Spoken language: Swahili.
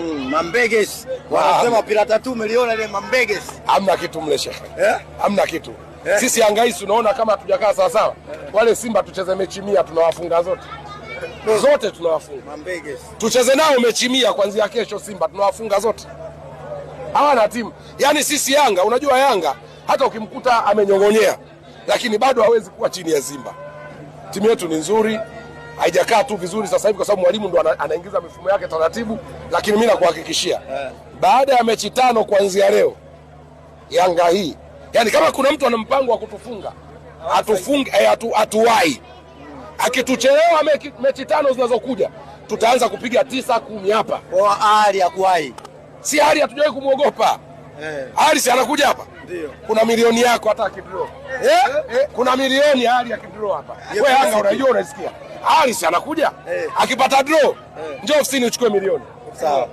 Mambeges. Wanasema pirata tu umeliona ile Mambeges. Hamna kitu mle shekhe. Hamna kitu. Sisi Yanga hii tunaona kama hatujakaa sawa sawa. Wale Simba tucheze mechi 100 tunawafunga zote. Zote tunawafunga. Mambeges. Tucheze nao mechi 100 kuanzia kesho Simba tunawafunga zote. Hawana timu. Yaani sisi Yanga, unajua Yanga hata ukimkuta amenyongonyea lakini bado hawezi kuwa chini ya Simba. Timu yetu ni nzuri. Haijakaa tu vizuri sasa hivi kwa sababu mwalimu ndo anaingiza mifumo yake taratibu, lakini mimi nakuhakikishia baada ya mechi 5 kuanzia leo Yanga hii, yani kama kuna mtu ana mpango wa kutufunga atufunge, atuwai. Akituchelewa mechi 5 zinazokuja tutaanza kupiga 9 10 hapa. Kwa hali ya kuwai. Si hali hatujawahi kumuogopa. Hali si anakuja hapa. Ndio. Kuna milioni yako hata kidraw. Kuna milioni hali ya kidraw hapa. Wewe Yanga unajua unasikia. Hali si anakuja. Akipata draw njoo ofisini uchukue milioni. Sawa.